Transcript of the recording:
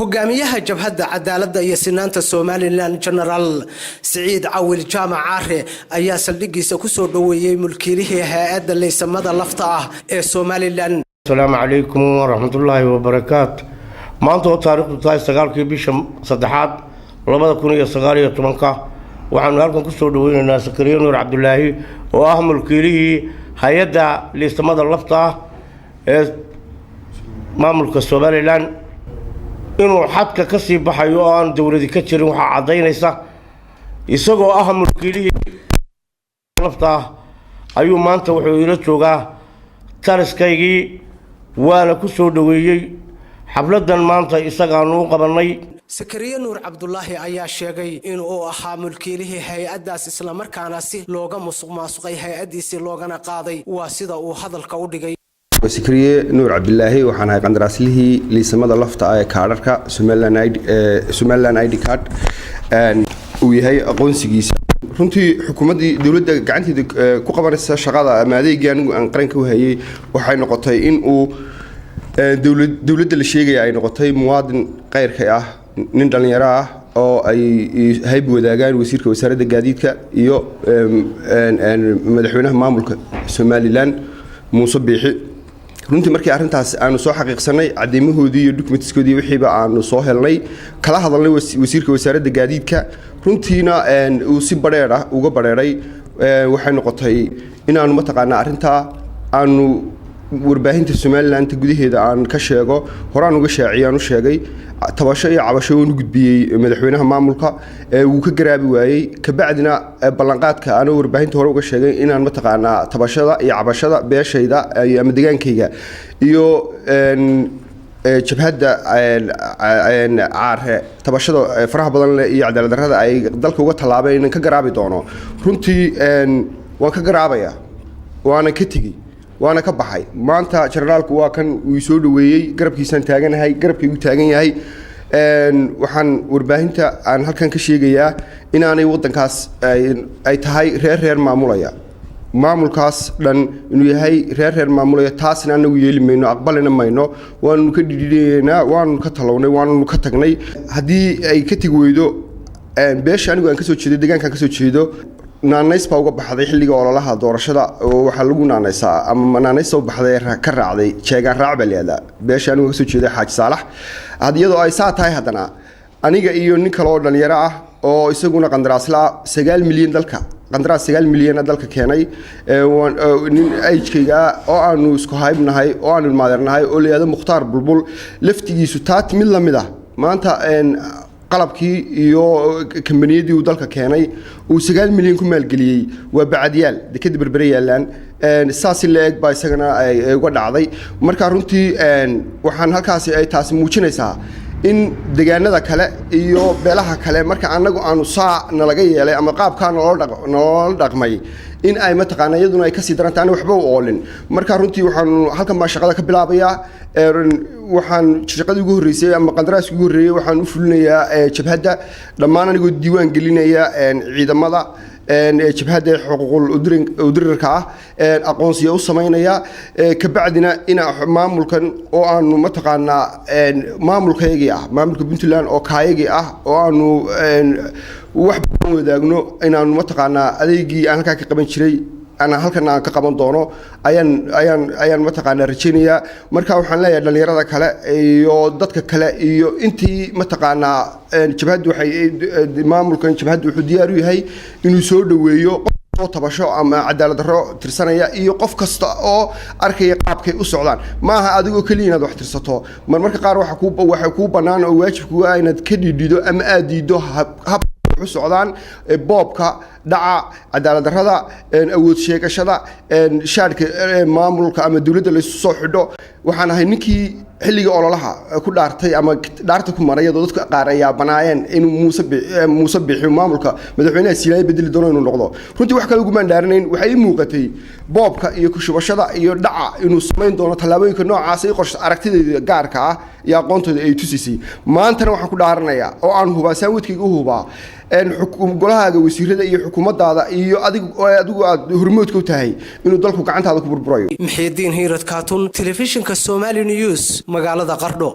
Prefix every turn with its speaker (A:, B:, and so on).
A: hogaamiyaha jabhadda cadaaladda iyo sinaanta Somaliland General Saciid Cawil Jaamac Caare ayaa saldhigiisa ku soo dhaweeyay mulkiilihii hay'adda leysamada lafta ah ee Somaliland.
B: Assalamu alaykum wa rahmatullahi wa barakatuh. maanta taariikhdu tahay 9 bisha 3 2019 waxaan halkan ku soo dhaweynaynaa Sakariya Nuur Cabdullaahi oo ah mulkiilihii hay'adda leysamada lafta ah ee maamulka Somaliland inuu xadka ka sii baxayo oo aan dawladda ka jirin waxa cadeynaysa isagoo ah mulkiilihii lafta ayuu maanta wuxuu ila joogaa tariskaygii waana ku soo dhaweeyay xafladan maanta isagaanu qabanay.
A: Sakariya Nuur Cabdullaahi ayaa sheegay in uu ahaa mulkiilihii hay'addaas isla markaana si looga musuqmaasuqay hay'addiisi loogana qaaday waa sida uu hadalka u dhigay.
C: Sakariya Nuur Cabdullaahi waxaan ahay qandaraaslihii liisamada lafta ee kaadharka Somaliland ID card uu yahay aqoonsigiisa runtii xukuumadii dawladda gacanteeda ku qabanaysa shaqada ama adeegga aan qaranka u hayay waxay noqotay in uu dawladda la sheegay ay noqotay muwaadin qayrka ah nin dhalinyaro ah oo ay hayb wadaagaan wasiirka wasaaradda gaadiidka iyo madaxweynaha maamulka Somaliland Muuse Biixi. runtii markii arintaas aanu soo xaqiiqsanay cadeymahoodii iyo documentskoodii wixiiba aanu soo helnay kala hadalnay wasiirka wasaaradda gaadiidka runtiina uu si bareer ah uga bareeray waxay noqotay inaanu mataqaanaa arinta aanu warbaahinta Somaliland gudaheeda aan ka sheego horaan uga shaaciyaan u sheegay tabasho iyo cabasho uu gudbiyay madaxweynaha maamulka uu ka garaabi waayay ka bacdina ballanqaadka aan warbaahinta hore uga sheegay inaan mataqaanaa tabashada iyo cabashada beeshayda ama degaankayga iyo jabhadda caare tabashada faraha badan iyo cadaalad darrada ay dalka uga talaabeen in ka garaabi doono runtii waan ka garaabaya waana ka tigi waana ka baxay maanta generaalku waa kan uu soo dhaweeyay garabkiisan taaganahay garabkaygu taagan yahay waxaan warbaahinta aan halkan ka sheegayaa inaanay wadankaas ay tahay reer maamulaya maamulkaas dhan inuu yahay reer maamulaya taasna anagu yeeli mayno aqbalina mayno waanu ka dhidhiidheynaa waanu ka talownay waanu ka tagnay haddii ay ka tigi weydo beesha anigu aan ka soo jeedo deegaanka ka soo jeedo naanays baa uga baxday xilliga ololaha doorashada oo waxa lagu naanaysaa ama naanays soo baxday ka raacday jeegaan raac baleeda beesha anigu ka soo jeeday Xaaji Saalax hadiyado ay saa tahay hadana aniga iyo nin kale oo dhalinyaro ah oo isaguna qandaraasla 9 milyan dalka qandaraas 9 milyan dalka keenay nin ajkayga oo aanu isku haybnahay oo aanu maadarnahay oo leeyahay Mukhtaar Bulbul laftigiisu taat mid lamid ah maanta qalabkii iyo kambaniyadii uu dalka keenay uu 9 milyan ku maalgeliyay waa bacadyaal dekada berbere yaalaan saasi leeg baa isagana ay uga dhacday marka runtii waxaan halkaas ay taas muujinaysaa in deegaanada kale iyo beelaha kale marka anagu aanu saacna laga yeelay ama qaabkaan loo dhaqmay in ay mataqaana iyaduna ay ka sii darantaan waxba u oolin marka runtii waxaan halkan ma shaqada ka bilaabayaa waxaan shaqadii ugu horeysay ama qandaraaskii ugu horeeyay waxaan u fulinayaa jabhadda dhammaan anigoo diiwaan gelinaya ciidamada jabhadda xuquuqul udirirka ah aqoonsiyo u sameynaya ka bacdina ina maamulkan oo aanu mataqaanaa maamulkaygii ah maamulka Puntland oo kaayagii ah oo aanu wax badan wadaagno inaanu mataqaanaa adeegii aan halka ka qaban jiray ana halkan aan ka qaban doono ayaan mataqaanaa rajaynayaa marka waxaan leeyahay dhalinyarada kale iyo dadka kale iyo intii mataqaanaa jabhaddu waxay maamulkan jabhaddu wuxuu diyaar u yahay inuu soo dhaweeyo qof tabasho ama cadaalad darro tirsanaya iyo qof kasta oo arkaya qaabkay u socdaan maaha adigoo kaliya inaad wax tirsato marmarka qaar waxa ku banaan oo waajibku ah inaad ka dhidido ama aad diido hab socdaan boobka dhaca cadaalad darrada awood sheegashada shaadka maamulka ama dawladda la soo xidho waxaan ahay ninkii xilliga ololaha ku dhaartay ama dhaarta ku maray dadka qaar ayaa banaayeen in Muuse Biixi maamulka madaxweynaha Siinaay bedeli doono inuu noqdo runtii wax kale ugu mandhaaranayn waxay muuqatay boobka iyo ku shubashada iyo dhaca inuu sameyn doono talaabooyinka noocaas ay qorshe aragtideeda gaarka ah iyo aqoontooda ay tusisay maantana waxaan ku dhaaranayaa oo aan hubaa saawidkayga u hubaa golaha wasiirada iyo xukuumadda iyo adigu aad hormoodka u tahay inuu dalku gacantaada ku burburayo.
A: Maxaydiin Hiirad Kaatun, Telefishinka Somali News, magaalada Qardho.